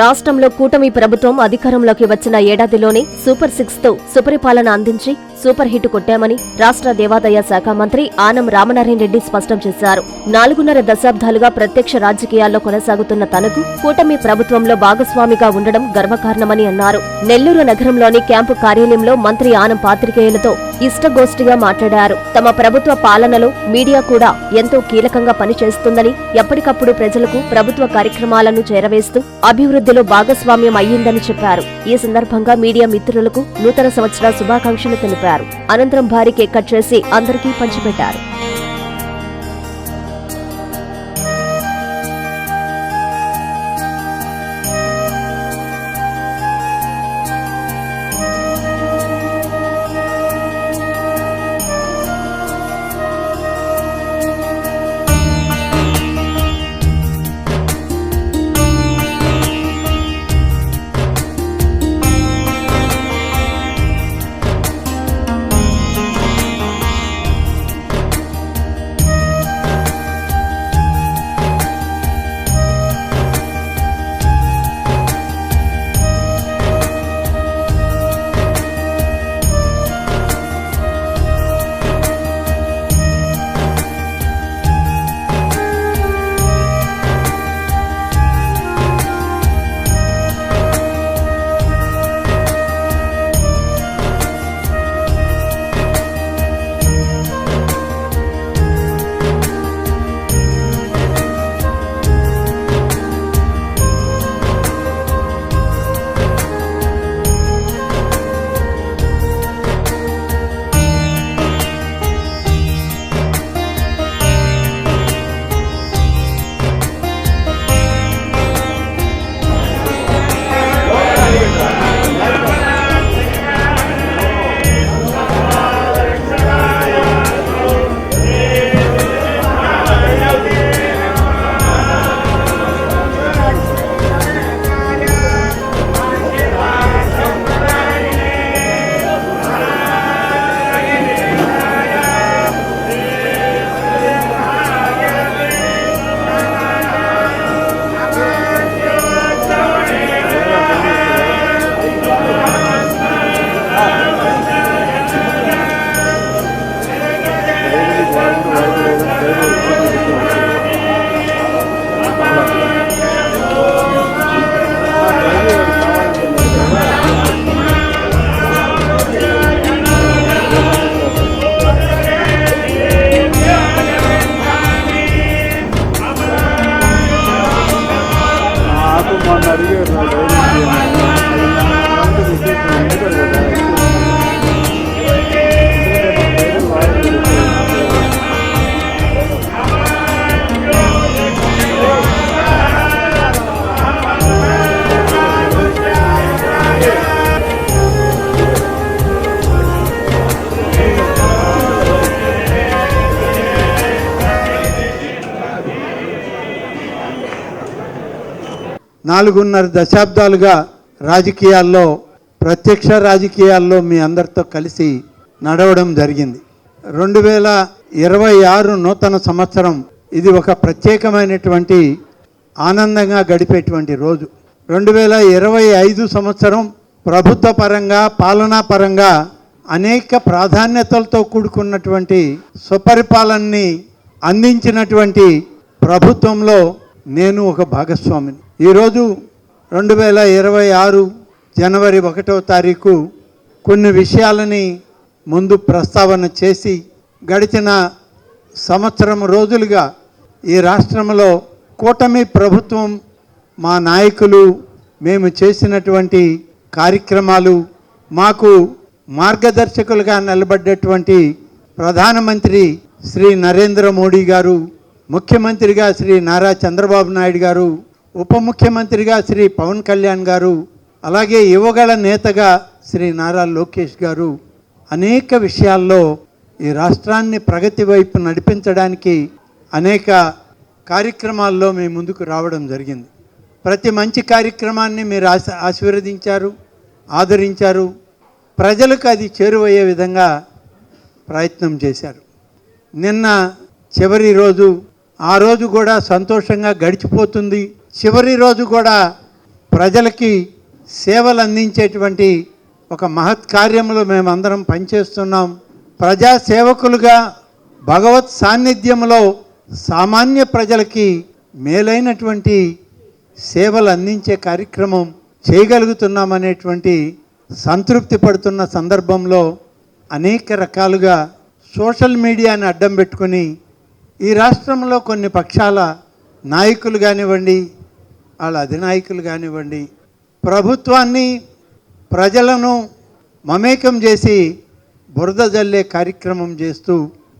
రాష్ట్రంలో కూటమి ప్రభుత్వం అధికారంలోకి వచ్చిన ఏడాదిలోనే సూపర్ 6తో సుపరిపాలన అందించి సూపర్ హిట్ కొట్టామని రాష్ట్ర దేవాదాయ శాఖ మంత్రి ఆనం రామనారాయణ రెడ్డి స్పష్టం చేశారు. 4.5 దశాబ్దాలుగా ప్రత్యక్ష రాజకీయాల్లో కొనసాగుతున్న తనకు కూటమి ప్రభుత్వంలో భాగస్వామిగా ఉండడం గర్వకారణమని అన్నారు. నెల్లూరు నగరంలోని క్యాంపు కార్యాలయంలో మంత్రి ఆనం పాత్రికేయులతో ఇష్టగోష్ఠిగా మాట్లాడారు. తమ ప్రభుత్వ పాలనలో మీడియా కూడా ఎంతో కీలకంగా పనిచేస్తుందని, ఎప్పటికప్పుడు ప్రజలకు ప్రభుత్వ కార్యక్రమాలను చేరవేస్తూ అభివృద్ధిలో భాగస్వామ్యం అయ్యిందని చెప్పారు. ఈ సందర్భంగా మీడియా మిత్రులకు నూతన సంవత్సర శుభాకాంక్షలు తెలిపారు. అనంతరం భారీ కేక్ కట్ చేసి అందరికీ పంచిపెట్టారు. నాలుగున్నర దశాబ్దాలుగా రాజకీయాల్లో, ప్రత్యక్ష రాజకీయాల్లో మీ అందరితో కలిసి నడవడం జరిగింది. 2026 నూతన సంవత్సరం ఇది ఒక ప్రత్యేకమైనటువంటి ఆనందంగా గడిపేటువంటి రోజు. 2025 సంవత్సరం ప్రభుత్వ పరంగా, పాలనా పరంగా అనేక ప్రాధాన్యతలతో కూడుకున్నటువంటి సుపరిపాలనని అందించినటువంటి ప్రభుత్వంలో నేను ఒక భాగస్వామిని. ఈరోజు 2026 జనవరి 1వ తారీఖు కొన్ని విషయాలని ముందు ప్రస్తావన చేసి, గడిచిన సంవత్సరం రోజులుగా ఈ రాష్ట్రంలో కూటమి ప్రభుత్వం, మా నాయకులు, మేము చేసినటువంటి కార్యక్రమాలు, మాకు మార్గదర్శకులుగా నిలబడ్డటువంటి ప్రధానమంత్రి శ్రీ నరేంద్ర మోడీ గారు, ముఖ్యమంత్రిగా శ్రీ నారా చంద్రబాబు నాయుడు గారు, ఉప ముఖ్యమంత్రిగా శ్రీ పవన్ కళ్యాణ్ గారు, అలాగే యువగళ నేతగా శ్రీ నారా లోకేష్ గారు అనేక విషయాల్లో ఈ రాష్ట్రాన్ని ప్రగతి వైపు నడిపించడానికి అనేక కార్యక్రమాల్లో మీ ముందుకు రావడం జరిగింది. ప్రతి మంచి కార్యక్రమాన్ని మీరు ఆశీర్వదించారు, ఆదరించారు. ప్రజలకు అది చేరువయ్యే విధంగా ప్రయత్నం చేశారు. నిన్న చివరి రోజు, ఆ రోజు కూడా సంతోషంగా గడిచిపోతుంది. చివరి రోజు కూడా ప్రజలకి సేవలు అందించేటువంటి ఒక మహత్ కార్యంలో మేమందరం పనిచేస్తున్నాం. ప్రజా సేవకులుగా భగవత్ సాన్నిధ్యంలో సామాన్య ప్రజలకి మేలైనటువంటి సేవలు అందించే కార్యక్రమం చేయగలుగుతున్నామనేటువంటి సంతృప్తి పడుతున్న సందర్భంలో అనేక రకాలుగా సోషల్ మీడియాని అడ్డం పెట్టుకుని ఈ రాష్ట్రంలో కొన్ని పక్షాల నాయకులు కానివ్వండి, వాళ్ళ అధినాయకులు కానివ్వండి, ప్రభుత్వాన్ని ప్రజలను మమేకం చేసి బురద జల్లే కార్యక్రమం చేస్తూ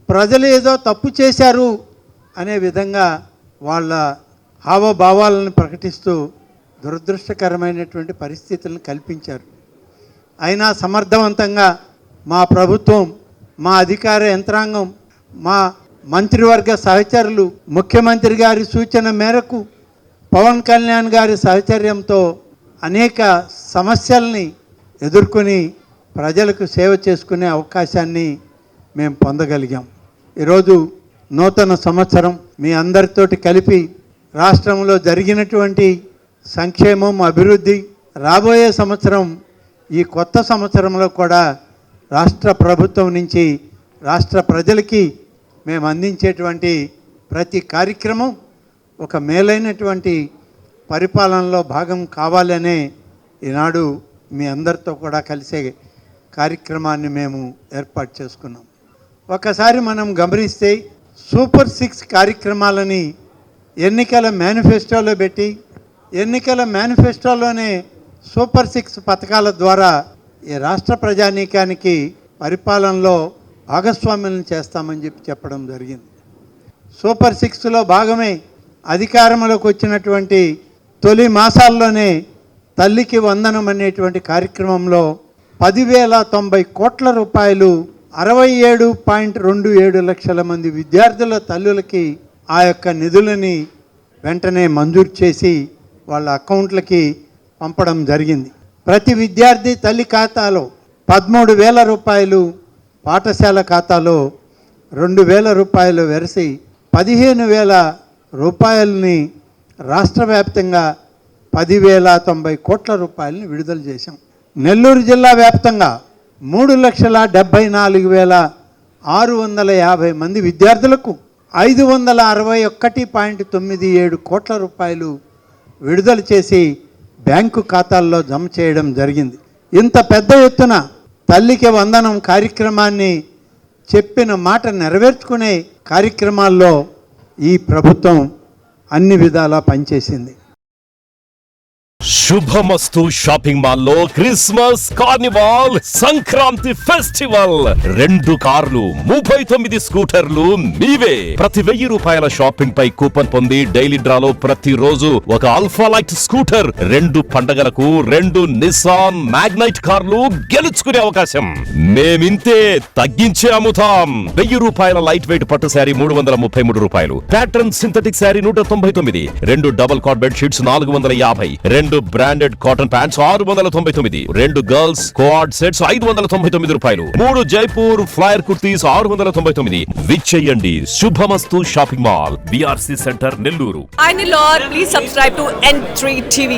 ప్రజలు ఏదో తప్పు చేశారు అనే విధంగా వాళ్ళ హావభావాలను ప్రకటిస్తూ దురదృష్టకరమైనటువంటి పరిస్థితులను కల్పించారు. అయినా సమర్థవంతంగా మా ప్రభుత్వం, మా అధికార యంత్రాంగం, మా మంత్రివర్గ సహచరులు ముఖ్యమంత్రి గారి సూచన మేరకు పవన్ కళ్యాణ్ గారి సహచర్యంతో అనేక సమస్యల్ని ఎదుర్కొని ప్రజలకు సేవ చేసుకునే అవకాశాన్ని మేము పొందగలిగాం. ఈరోజు నూతన సంవత్సరం మీ అందరితోటి కలిపి రాష్ట్రంలో జరిగినటువంటి సంక్షేమం, అభివృద్ధి, రాబోయే సంవత్సరం ఈ కొత్త సంవత్సరంలో కూడా రాష్ట్ర ప్రభుత్వం నుంచి రాష్ట్ర ప్రజలకి మేము అందించేటువంటి ప్రతి కార్యక్రమం ఒక మేలైనటువంటి పరిపాలనలో భాగం కావాలనే ఈనాడు మీ అందరితో కూడా కలిసే కార్యక్రమాన్ని మేము ఏర్పాటు చేసుకున్నాం. ఒకసారి మనం గమనిస్తే సూపర్ 6 కార్యక్రమాలని ఎన్నికల మేనిఫెస్టోలో పెట్టి ఎన్నికల మేనిఫెస్టోలోనే సూపర్ 6 పథకాల ద్వారా ఈ రాష్ట్ర ప్రజానీకానికి పరిపాలనలో భాగస్వామ్యం చేస్తామని చెప్పడం జరిగింది. సూపర్ 6లో భాగమే అధికారంలోకి వచ్చినటువంటి తొలి మాసాల్లోనే తల్లికి వందనం అనేటువంటి కార్యక్రమంలో 10,090 కోట్ల రూపాయలు 67.27 లక్షల మంది విద్యార్థుల తల్లులకి ఆ యొక్క నిధులని వెంటనే మంజూరు చేసి వాళ్ళ అకౌంట్లకి పంపడం జరిగింది. ప్రతి విద్యార్థి తల్లి ఖాతాలో 13,000 రూపాయలు, పాఠశాల ఖాతాలో 2,000 రూపాయలు వెరసి 15,000 రూపాయలని రాష్ట్ర వ్యాప్తంగా 10,090 కోట్ల రూపాయలని విడుదల చేశాం. నెల్లూరు జిల్లా వ్యాప్తంగా 3,74,650 మంది విద్యార్థులకు 561.97 కోట్ల రూపాయలు విడుదల చేసి బ్యాంకు ఖాతాల్లో జమ చేయడం జరిగింది. ఇంత పెద్ద ఎత్తున తల్లికి వందనం కార్యక్రమాన్ని చెప్పిన మాట నెరవేర్చుకునే కార్యక్రమాల్లో ఈ ప్రభుత్వం అన్ని విధాలా పనిచేసింది. శుభమస్తు షాపింగ్ మాల్ లో క్రిస్మస్ కార్నివాల్ సంక్రాంతి ఫెస్టివల్ 2 కార్లు 39 స్కూటర్లు మీవే. ప్రతి 1,000 రూపాయల షాపింగ్ పై కూపన్ పొంది డైలీ డ్రాలో ప్రతి రోజు ఒక అల్ఫా లైట్ స్కూటర్, 2 పండగలకు 2 నిస్సాన్ మ్యాగ్నైట్ కార్లు గెలుచుకునే అవకాశం. మేమింతే తగ్గించే అమ్ముతాం. 1,000 రూపాయల లైట్ వెయిట్ పట్టు శారీ 333 రూపాయలు, pattern synthetic sari 199, 2 double cot bed sheets 450, 2 branded cotton pants 699, 2 girls coord sets 599 రూపాయలు, 3 జైపూర్ ఫ్లైర్ కుర్తీస్ 699. విచ్చేయండి Shubhamastu shopping mall, BRC centre, Nellore. Please subscribe to N3 TV.